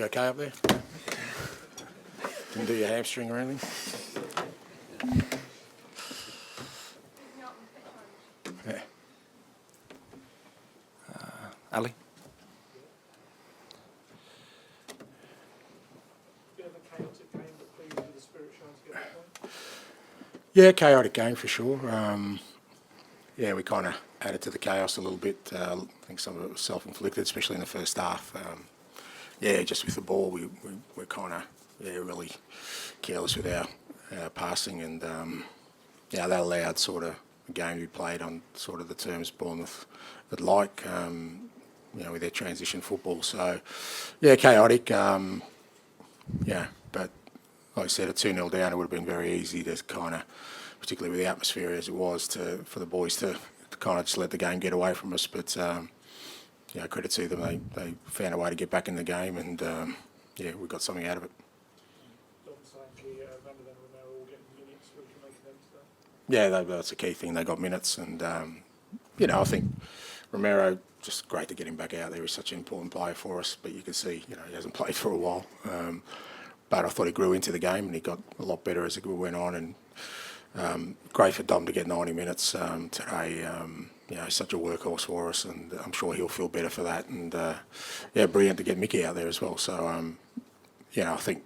You okay up there? Didn't do your hamstring or anything? Yeah. Ali? Bit of a chaotic game, but pleased with the spirit shown to get the point. Yeah, chaotic game for sure. Yeah, we kind of added to the chaos a little bit. I think some of it was self-inflicted, especially in the first half. Yeah, just with the ball, we're kind of really careless with our passing, and yeah, that allowed sort of a game to be played on sort of the terms Bournemouth would like, with their transition football. So, yeah, chaotic. Yeah, but like I said, a 2-0 down, it would have been very easy to kind of, particularly with the atmosphere as it was, for the boys to kind of just let the game get away from us. But credit to them, they found a way to get back in the game, and yeah, we got something out of it. Yeah, that's a key thing. They got minutes, and I think Romero, just great to get him back out there. He's such an important player for us, but you can see, he hasn't played for a while. But I thought he grew into the game, and he got a lot better as it went on. And great for Dom to get 90 minutes today. He's such a workhorse for us, and I'm sure he'll feel better for that. And yeah, brilliant to get Mickey out there as well. So I think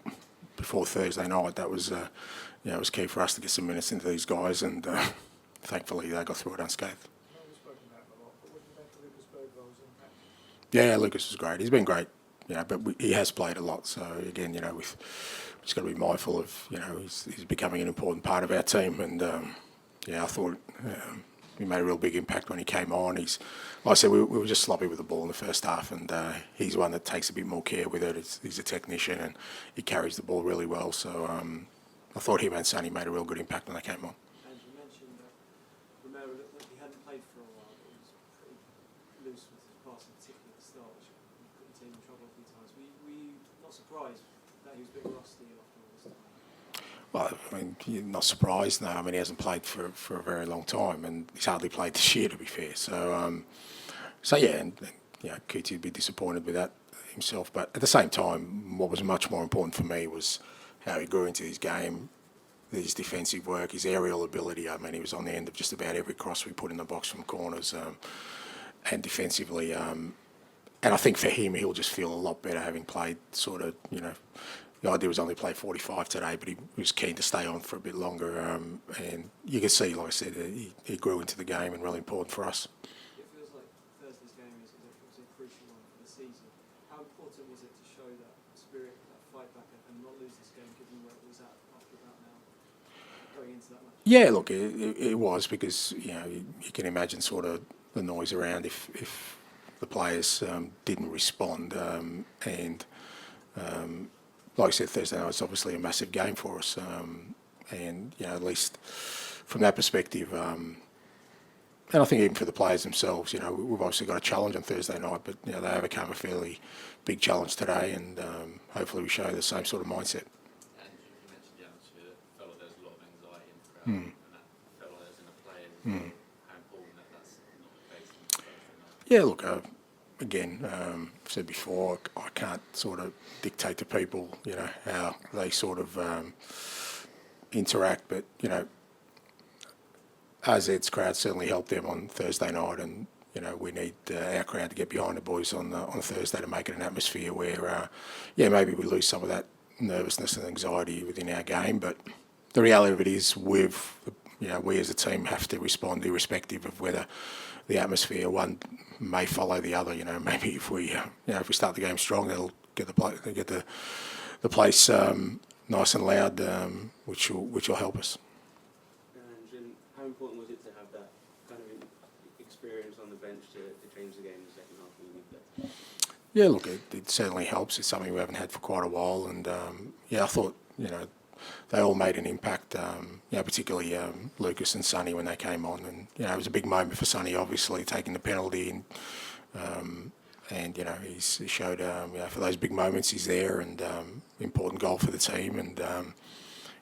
before Thursday night, that was it was key for us to get some minutes into these guys, and thankfully they got through it unscathed. Yeah, Lucas was great. He's been great, but he has played a lot. So again, we've just got to be mindful of, he's becoming an important part of our team. And I thought he made a real big impact when he came on. Like I said, we were just sloppy with the ball in the first half, and he's one that takes a bit more care with it. He's a technician, and he carries the ball really well. So I thought him and Sonny made a real good impact when they came on. And you mentioned that Romero looked like he hadn't played for a while, but he was pretty loose with his passing, particularly at the start, which put the team in trouble a few times. Were you not surprised that he was a bit rusty after all this time? Well, I mean, you're not surprised, no. I mean, he hasn't played for a very long time, and he's hardly played this year, to be fair. So, yeah, and Kuti would be disappointed with that himself. But at the same time, what was much more important for me was how he grew into his game, his defensive work, his aerial ability. I mean, he was on the end of just about every cross we put in the box from corners, and defensively. And I think for him, he'll just feel a lot better having played sort of, the idea was only play 45 today, but he was keen to stay on for a bit longer. And you can see, like I said, he grew into the game and really important for us. It feels like Thursday's game is a crucial one for the season. How important was it to show that spirit, that fight back, and not lose this game, given where it was at after that now, going into that match? Yeah, look, it was because, you can imagine sort of the noise around if the players didn't respond. Like I said, Thursday night was obviously a massive game for us, and at least from that perspective, and I think even for the players themselves, we've obviously got a challenge on Thursday night, but they overcome a fairly big challenge today, and hopefully we show the same sort of mindset. And you mentioned the atmosphere. It felt like there was a lot of anxiety in the crowd, and that felt like there was in the players. How important that's not the case on Thursday night. Yeah, look. Again, I've said before, I can't sort of dictate to people, how they sort of interact. But, AZ's crowd certainly helped them on Thursday night, and, we need our crowd to get behind the boys on Thursday to make it an atmosphere where, maybe we lose some of that nervousness and anxiety within our game. But the reality of it is we as a team have to respond irrespective of whether the atmosphere, one may follow the other. Maybe if we start the game strong, they'll get the place nice and loud, which will help us. And how important was it to have that kind of experience on the bench to change the game in the second half when you need that? Yeah, look, it certainly helps. It's something we haven't had for quite a while, and I thought they all made an impact. Particularly Lucas and Sonny when they came on, and it was a big moment for Sonny, obviously taking the penalty, and he showed for those big moments he's there, and important goal for the team, and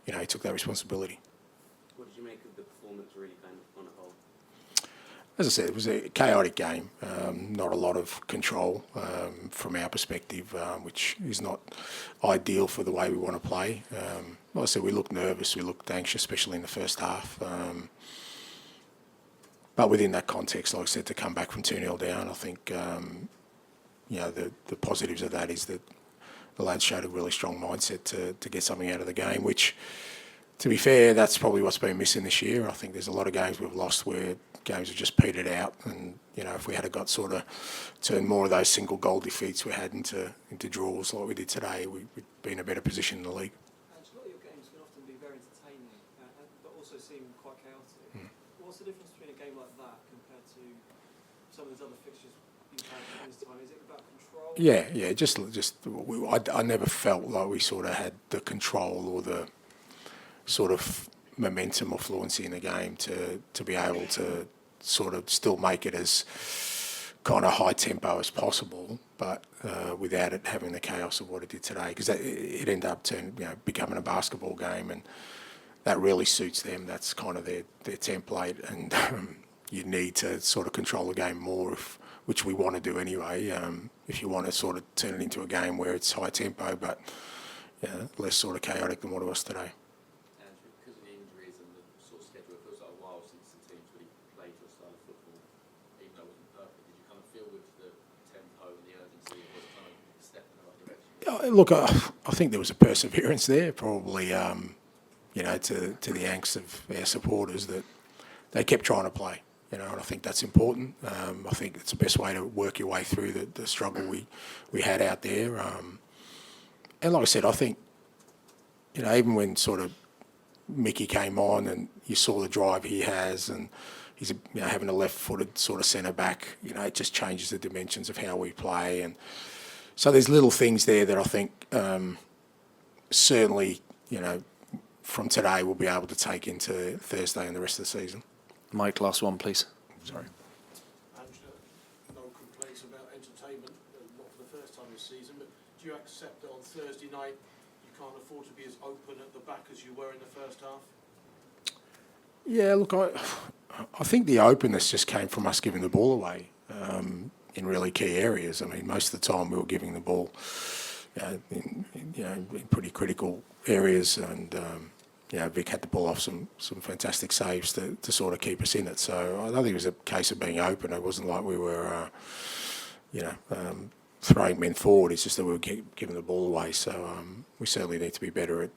he took that responsibility. What did you make of the performance, really, kind of on a as I said, it was a chaotic game. Not a lot of control from our perspective, which is not ideal for the way we want to play. Like I said, we looked nervous, we looked anxious, especially in the first half. But within that context, like I said, to come back from 2-0 down, I think the positives of that is that the lads showed a really strong mindset to get something out of the game, which, to be fair, that's probably what's been missing this year. I think there's a lot of games we've lost where games have just petered out, and if we had got sort of turned more of those single goal defeats we had into draws like we did today, we'd be in a better position in the league. And a lot of your games can often be very entertaining, but also seem quite chaotic. What's the difference between a game like that compared to some of those other fixtures you've had this time? Is it about control? Yeah. I never felt like we sort of had the control or the sort of momentum or fluency in the game to be able to sort of still make it as kind of high tempo as possible, but without it having the chaos of what it did today, because it ended up becoming a basketball game, and that really suits them. That's kind of their template, and you need to sort of control the game more, which we want to do anyway. If you want to sort of turn it into a game where it's high tempo but less sort of chaotic than what it was today. Because of the injuries and the sort of schedule, it feels like a while since the team's really played your style of football, even though it wasn't perfect. Did you kind of feel with the tempo and the urgency it was kind of a step in the right direction? Look, I think there was a perseverance there, probably, to the angst of our supporters, that they kept trying to play. And I think that's important. I think it's the best way to work your way through the struggle we had out there. And like I said, I think, even when sort of Mickey came on and you saw the drive he has, and he's having a left-footed sort of centre back, it just changes the dimensions of how we play. And so there's little things there that I think certainly, from today we'll be able to take into Thursday and the rest of the season. Mike, last one, please. Sorry. Angela, no complaints about entertainment, not for the first time this season, but do you accept that on Thursday night you can't afford to be as open at the back as you were in the first half? Yeah, look, I think the openness just came from us giving the ball away in really key areas. I mean, most of the time we were giving the ball in pretty critical areas, and Vic had to pull off some fantastic saves to sort of keep us in it. So I don't think it was a case of being open. It wasn't like we were, throwing men forward. It's just that we were giving the ball away. So we certainly need to be better at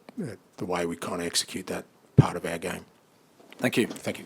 the way we kind of execute that part of our game. Thank you. Thank you.